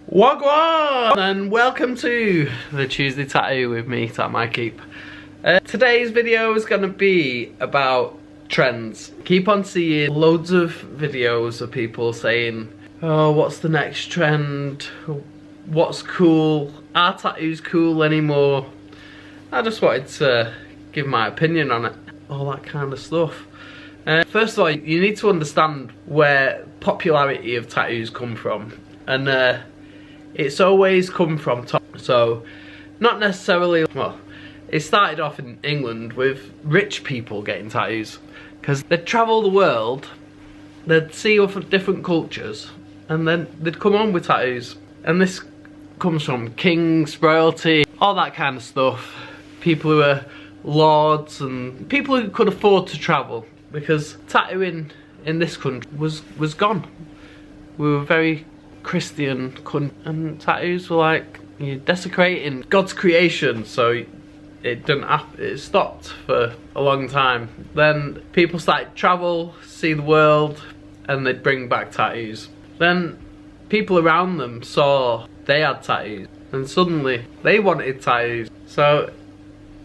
Wagwan! And welcome to the Tuesday Tattoo with me, Tat My Keep. Today's video is going to be about trends. Keep on seeing loads of videos of people saying, oh, what's the next trend? What's cool? Are tattoos cool anymore? I just wanted to give my opinion on it. All that kind of stuff. First of all, you need to understand where popularity of tattoos come from. And it's always come from top. So, not necessarily, well, it started off in England with rich people getting tattoos. Because they'd travel the world, they'd see other different cultures, and then they'd come on with tattoos. And this comes from kings, royalty, all that kind of stuff. People who are lords and people who could afford to travel. Because tattooing in this country was gone. We were very Christian country, and tattoos were like, you're desecrating God's creation, so it didn't happen. It stopped for a long time. Then people started to travel, see the world, and they'd bring back tattoos. Then people around them saw they had tattoos, and suddenly they wanted tattoos. So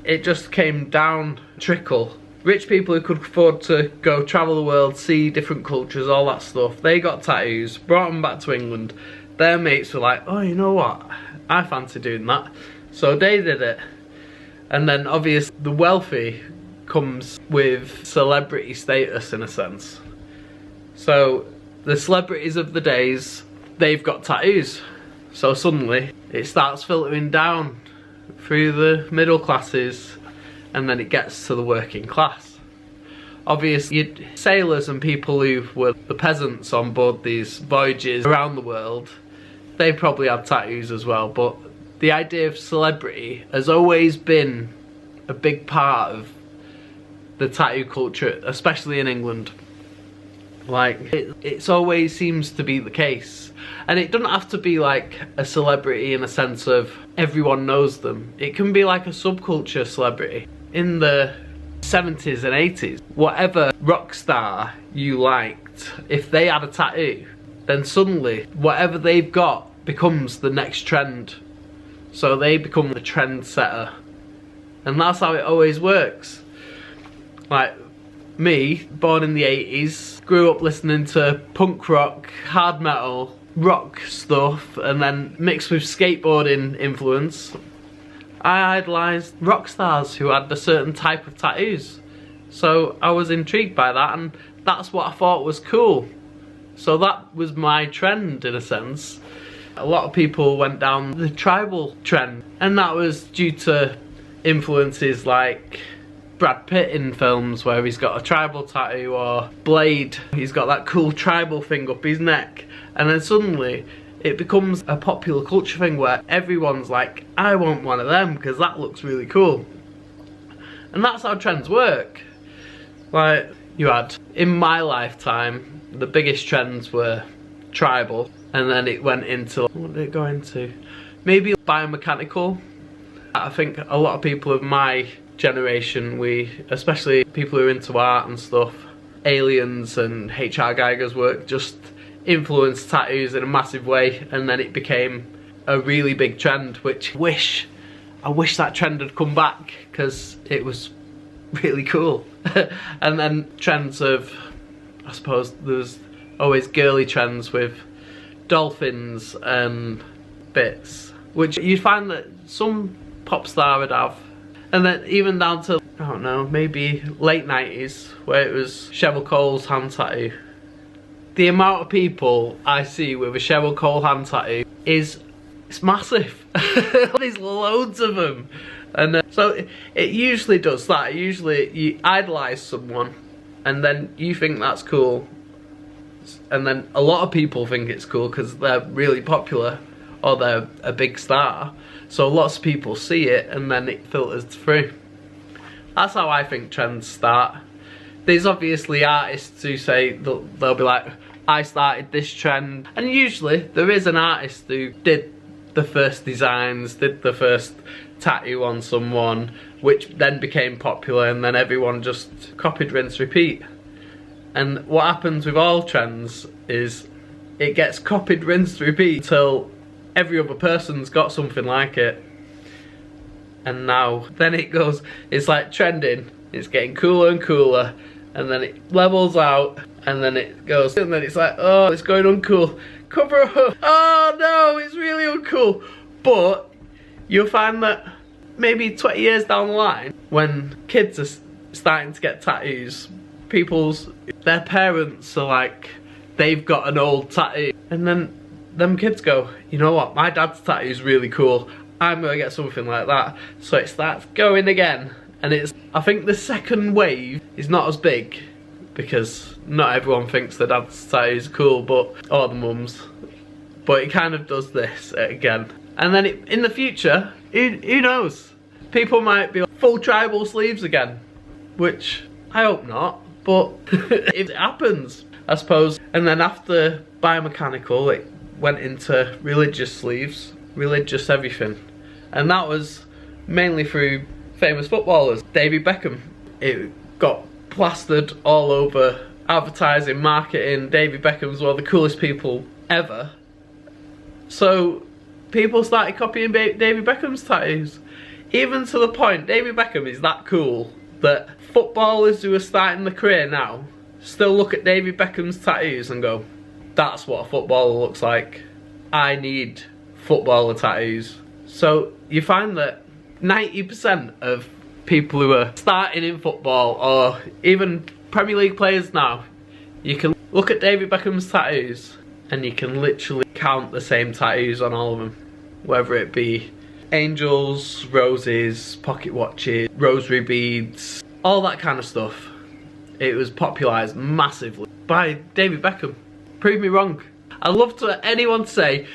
it just came down trickle. Rich people who could afford to go travel the world, see different cultures, all that stuff, they got tattoos, brought them back to England. Their mates were like, oh, you know what, I fancy doing that. So they did it. And then obviously the wealthy comes with celebrity status in a sense. So the celebrities of the days, they've got tattoos. So suddenly it starts filtering down through the middle classes, and then it gets to the working class. Obviously, sailors and people who were the peasants on board these voyages around the world, they probably had tattoos as well, but the idea of celebrity has always been a big part of the tattoo culture, especially in England. Like, it's always seems to be the case. And it doesn't have to be like a celebrity in a sense of everyone knows them. It can be like a subculture celebrity. In the 70s and 80s, whatever rock star you liked, if they had a tattoo, then suddenly whatever they've got becomes the next trend. So they become the trend setter. And that's how it always works. Like me, born in the 80s, grew up listening to punk rock, hard metal, rock stuff, and then mixed with skateboarding influence. I idolised rock stars who had a certain type of tattoos. So I was intrigued by that, and that's what I thought was cool. So that was my trend in a sense. A lot of people went down the tribal trend, and that was due to influences like Brad Pitt in films where he's got a tribal tattoo, or Blade, he's got that cool tribal thing up his neck. And then suddenly it becomes a popular culture thing where everyone's like, I want one of them because that looks really cool. And that's how trends work. Like, you had, in my lifetime, the biggest trends were tribal, and then it went into, what did it go into? Maybe biomechanical. I think a lot of people of my generation, especially people who are into art and stuff, Aliens and H.R. Geiger's work just influenced tattoos in a massive way, and then it became a really big trend, which I wish that trend had come back because it was really cool. And then trends of, I suppose there's always girly trends with dolphins and bits, which you'd find that some pop star would have. And then even down to, I don't know, maybe late 90s, where it was Cheryl Cole's hand tattoo. The amount of people I see with a Cheryl Cole hand tattoo it's massive. There's loads of them. And so it usually does that. Usually you idolise someone, and then you think that's cool. And then a lot of people think it's cool because they're really popular, or they're a big star. So lots of people see it, and then it filters through. That's how I think trends start. There's obviously artists who say, they'll be like, I started this trend. And usually there is an artist who did the first designs, did the first tattoo on someone, which then became popular, and then everyone just copied, rinse, repeat. And what happens with all trends is it gets copied, rinsed, repeat until every other person's got something like it. And now, then it goes, it's like trending, it's getting cooler and cooler, and then it levels out, and then it goes, and then it's like, oh, it's going uncool. Cover up, oh no, it's really uncool. But you'll find that maybe 20 years down the line, when kids are starting to get tattoos, their parents are like, they've got an old tattoo, and then them kids go, you know what, my dad's tattoo is really cool, I'm gonna get something like that. So it starts going again, and I think the second wave is not as big, because not everyone thinks their dad's tattoo is cool, or the mums, but it kind of does this again. And then in the future, who knows, people might be like full tribal sleeves again, which I hope not, but if it happens, I suppose. And then after biomechanical, it went into religious sleeves, religious everything. And that was mainly through famous footballers. David Beckham, it got plastered all over advertising, marketing. David Beckham's one of the coolest people ever. So people started copying David Beckham's tattoos. Even to the point, David Beckham is that cool that footballers who are starting their career now still look at David Beckham's tattoos and go, that's what a footballer looks like. I need footballer tattoos. So you find that 90% of people who are starting in football, or even Premier League players now, you can look at David Beckham's tattoos and you can literally count the same tattoos on all of them. Whether it be angels, roses, pocket watches, rosary beads, all that kind of stuff. It was popularised massively by David Beckham. Prove me wrong. I'd love to anyone to say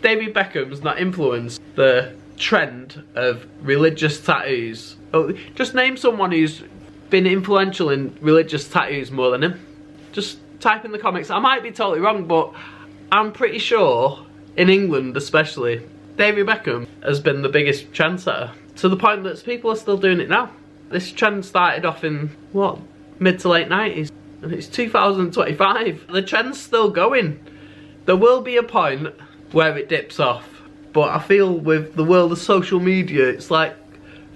David Beckham's not influenced the trend of religious tattoos. Oh, just name someone who's been influential in religious tattoos more than him. Just type in the comments. I might be totally wrong, but I'm pretty sure, in England especially, David Beckham has been the biggest trendsetter, to the point that people are still doing it now. This trend started off in, what, mid to late 90s, and it's 2025. The trend's still going. There will be a point where it dips off, but I feel with the world of social media, it's like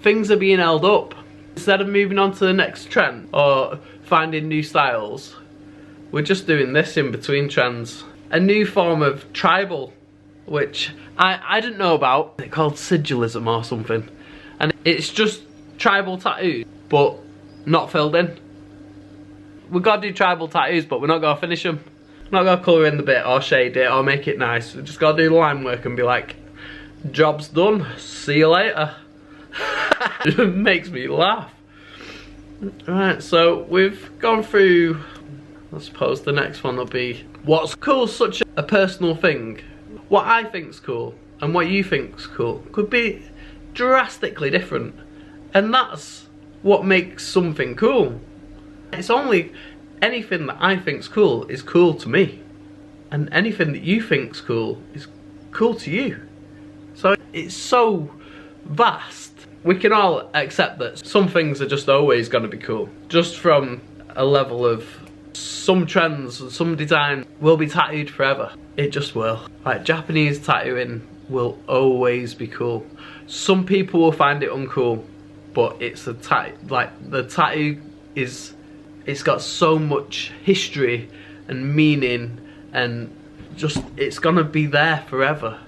things are being held up. Instead of moving on to the next trend or finding new styles, we're just doing this in between trends. A new form of tribal, which I didn't know about. It's called sigilism or something, and it's just tribal tattoos but not filled in. We've got to do tribal tattoos, but we're not going to finish them. We're not going to colour in the bit or shade it or make it nice. We just got to do the line work and be like, job's done, see you later. It makes me laugh. Right, so we've gone through, I suppose the next one will be, what's cool such a personal thing? What I think's cool and what you think's cool could be drastically different, and that's what makes something cool. It's only anything that I think's cool is cool to me, and anything that you think's cool is cool to you. So it's so vast. We can all accept that some things are just always going to be cool, just from a level of some trends and some design will be tattooed forever. It just will. Like Japanese tattooing will always be cool. Some people will find it uncool, but it's a tattoo. Like the tattoo is, it's got so much history and meaning, and just it's gonna be there forever.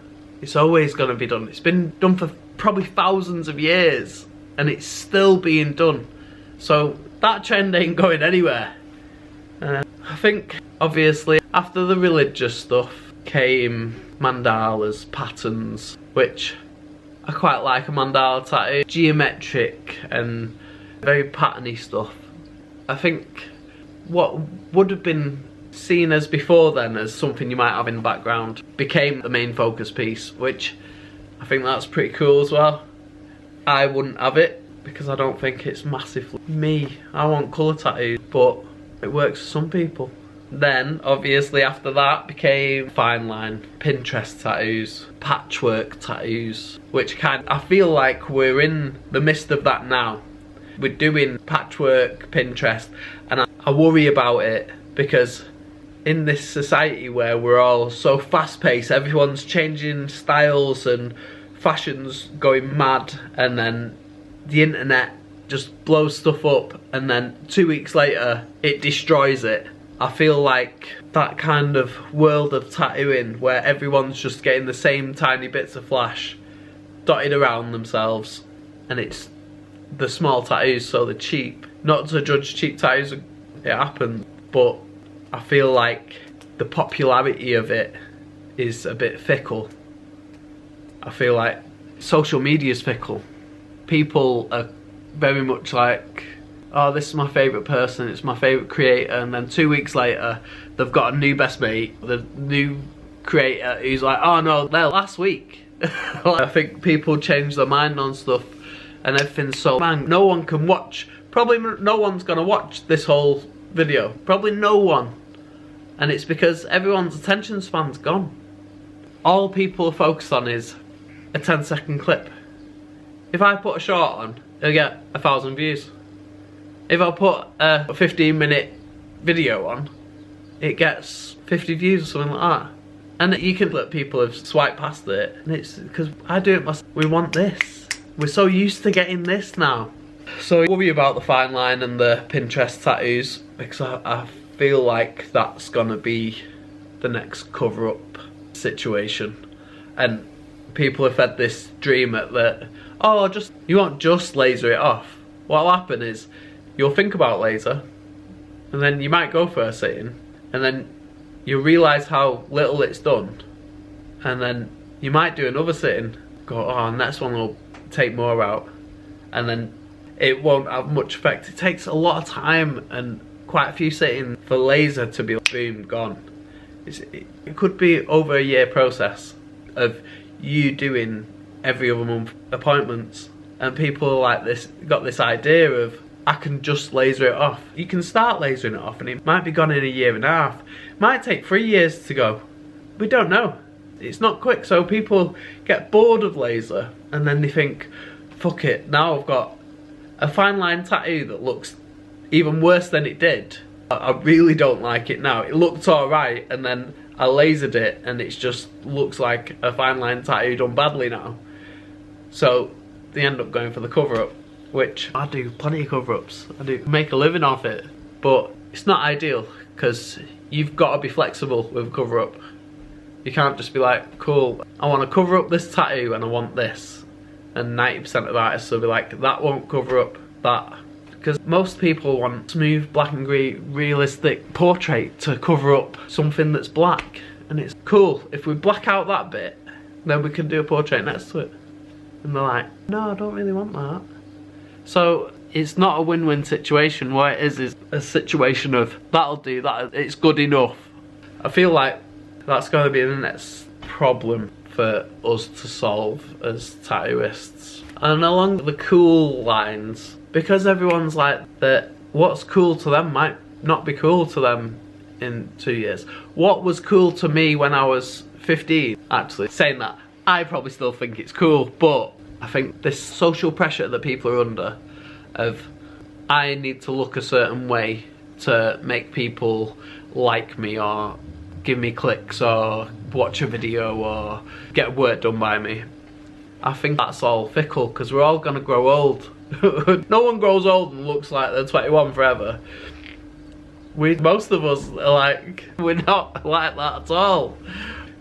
It's always gonna be done. It's been done for probably thousands of years, and it's still being done. So that trend ain't going anywhere. I think obviously after the religious stuff came mandalas, patterns, which I quite like a mandala tattoo. Geometric and very patterny stuff. I think what would have been seen as before then as something you might have in the background became the main focus piece, which I think that's pretty cool as well. I wouldn't have it because I don't think it's massively me. I want colour tattoos, but it works for some people. Then obviously after that became fine line, Pinterest tattoos, patchwork tattoos, which I feel like we're in the midst of that now. We're doing patchwork, Pinterest, and I worry about it because in this society where we're all so fast-paced, everyone's changing styles and fashion's going mad, and then the internet just blows stuff up, and then 2 weeks later it destroys it. I feel like that kind of world of tattooing where everyone's just getting the same tiny bits of flash dotted around themselves, and it's the small tattoos, so they're cheap. Not to judge cheap tattoos, it happens, but I feel like the popularity of it is a bit fickle. I feel like social media is fickle. People are very much like, oh, this is my favourite person, it's my favourite creator, and then 2 weeks later they've got a new best mate, the new creator who's like, oh no, they're last week. I think people change their mind on stuff and everything's so, man, no one can watch, probably no one's gonna watch this whole video, probably no one, and it's because everyone's attention span's gone. All people are focused on is a 10-second clip. If I put a short on, it'll get 1,000 views. If I put a 15-minute video on, it gets 50 views or something like that. And you can let people have swiped past it, and it's because I do it myself. We want this. We're so used to getting this now. So I worry about the fine line and the Pinterest tattoos, because I feel like that's gonna be the next cover-up situation. And people have had this dream that, oh, you won't just laser it off. What'll happen is you'll think about laser, and then you might go for a sitting, and then you'll realise how little it's done, and then you might do another sitting, go, oh, next one will take more out, and then it won't have much effect. It takes a lot of time and quite a few sittings for laser to be boom, gone. It could be over a year process of you doing every other month appointments, and people like this got this idea of, I can just laser it off. You can start lasering it off and it might be gone in a year and a half. It might take 3 years to go. We don't know. It's not quick, so people get bored of laser and then they think, fuck it, now I've got a fine line tattoo that looks even worse than it did. I really don't like it now. It looked alright, and then I lasered it and it just looks like a fine line tattoo done badly now. So they end up going for the cover-up, which I do plenty of cover-ups. I do make a living off it, but it's not ideal because you've got to be flexible with a cover-up. You can't just be like, cool, I want to cover up this tattoo and I want this. And 90% of artists will be like, that won't cover up that. Because most people want smooth, black and grey, realistic portrait to cover up something that's black. And it's cool, if we black out that bit, then we can do a portrait next to it. And they're like, no, I don't really want that. So it's not a win-win situation. What it is a situation of, that'll do, that it's good enough. I feel like that's going to be the next problem for us to solve as tattooists. And along the cool lines, because everyone's like that, what's cool to them might not be cool to them in 2 years. What was cool to me when I was 15, actually, saying that, I probably still think it's cool, but I think this social pressure that people are under of, I need to look a certain way to make people like me or give me clicks or watch a video or get work done by me. I think that's all fickle because we're all gonna grow old. No one grows old and looks like they're 21 forever. Most of us are like, we're not like that at all.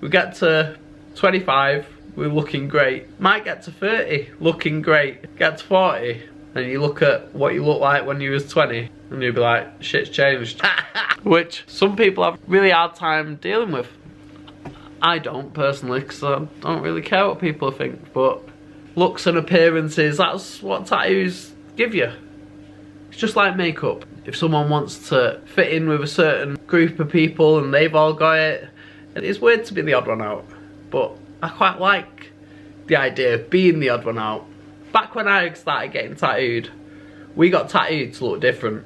We get to 25, we're looking great. Might get to 30, looking great. Get to 40, and you look at what you look like when you was 20, and you'll be like, shit's changed. Which some people have really hard time dealing with. I don't personally, because I don't really care what people think, but looks and appearances, that's what tattoos give you. It's just like makeup. If someone wants to fit in with a certain group of people and they've all got it, it's weird to be the odd one out, but I quite like the idea of being the odd one out. Back when I started getting tattooed, we got tattooed to look different.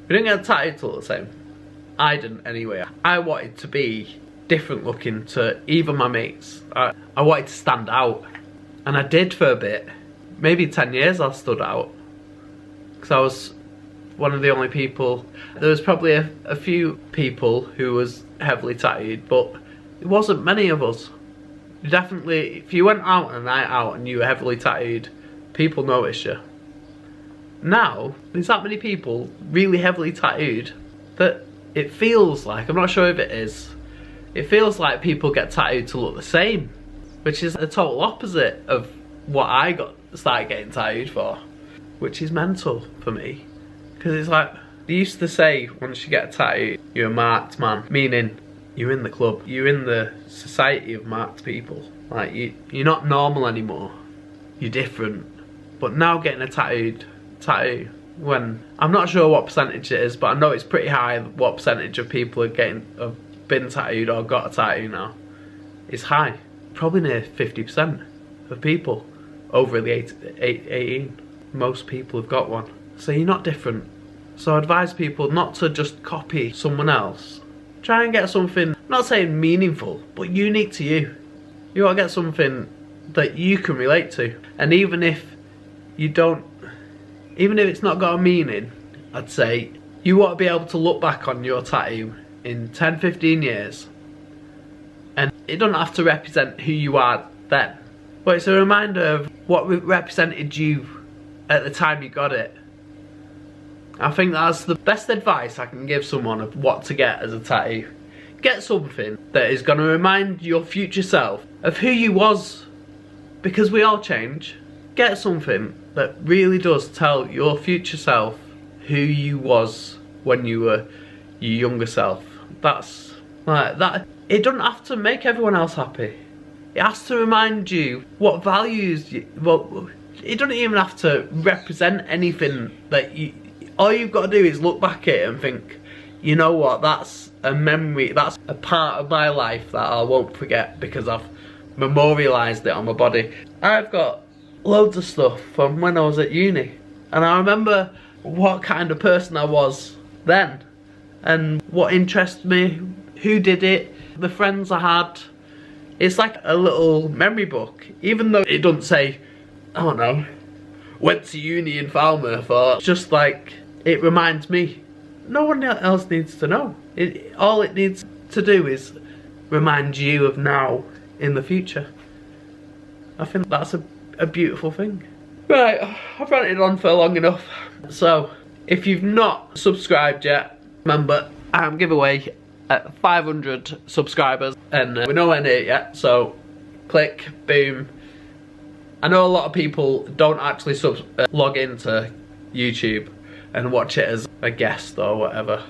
We didn't get tattooed to look the same. I didn't anyway. I wanted to be different looking to even my mates. I wanted to stand out, and I did for a bit. Maybe 10 years I stood out, because I was one of the only people. There was probably a few people who was heavily tattooed, but it wasn't many of us. Definitely, if you went out on a night out and you were heavily tattooed, people noticed you. Now, there's that many people really heavily tattooed that it feels like, I'm not sure if it is, it feels like people get tattooed to look the same, which is the total opposite of what I started getting tattooed for, which is mental for me. Because it's like, they used to say once you get a tattoo, you're a marked man, meaning you're in the club, you're in the society of marked people. Like, you're not normal anymore, you're different. But now getting a tattoo, when, I'm not sure what percentage it is, but I know it's pretty high what percentage of people have been tattooed or got a tattoo now. It's high, probably near 50% of people over the 18. Most people have got one. So you're not different. So I advise people not to just copy someone else. Try and get something, I'm not saying meaningful, but unique to you. You gotta get something that you can relate to. And even if it's not got a meaning, I'd say you want to be able to look back on your tattoo in 10-15 years, and it doesn't have to represent who you are then, but it's a reminder of what represented you at the time you got it. I think that's the best advice I can give someone of what to get as a tattoo. Get something that is going to remind your future self of who you was, because we all change. Get something that really does tell your future self who you was when you were your younger self. That's like that. It doesn't have to make everyone else happy. It has to remind you what values you. Well, it doesn't even have to represent anything that you. All you've got to do is look back at it and think, you know what? That's a memory. That's a part of my life that I won't forget because I've memorialised it on my body. I've got loads of stuff from when I was at uni, and I remember what kind of person I was then and what interested me, who did it, the friends I had. It's like a little memory book, even though it doesn't say, I don't know, went to uni in Falmouth, or just like, it reminds me. No one else needs to know. All it needs to do is remind you of now in the future. I think that's a beautiful thing. Right, I've ranted on for long enough. So, if you've not subscribed yet, remember, I'm giveaway at 500 subscribers, and we're nowhere near it yet, so click, boom. I know a lot of people don't actually log into YouTube and watch it as a guest or whatever,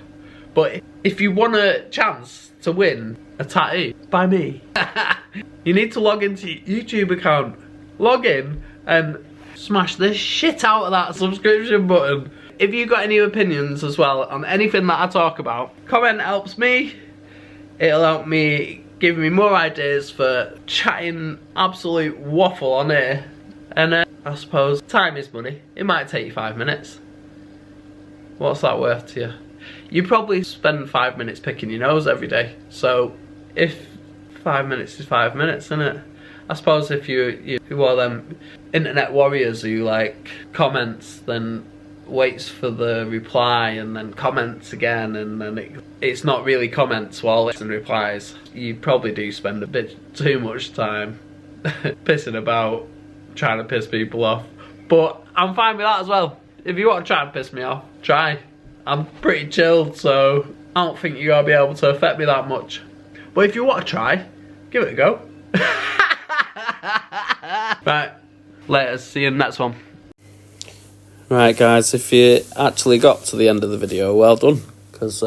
but if you want a chance to win a tattoo by me, you need to log into your YouTube account, log in and smash the shit out of that subscription button. If you've got any opinions as well on anything that I talk about, comment helps me. It'll help me, give me more ideas for chatting absolute waffle on here. And I suppose time is money. It might take you 5 minutes. What's that worth to you? You probably spend 5 minutes picking your nose every day. So if 5 minutes is 5 minutes, isn't it? I suppose if you are them internet warriors who like comments, then waits for the reply and then comments again, and then it's not really comments while it's in replies. You probably do spend a bit too much time pissing about, trying to piss people off. But I'm fine with that as well. If you want to try and piss me off, try. I'm pretty chilled, so I don't think you're gonna be able to affect me that much. But if you want to try, give it a go. Right, later, see you in the next one. Right guys, if you actually got to the end of the video, well done, because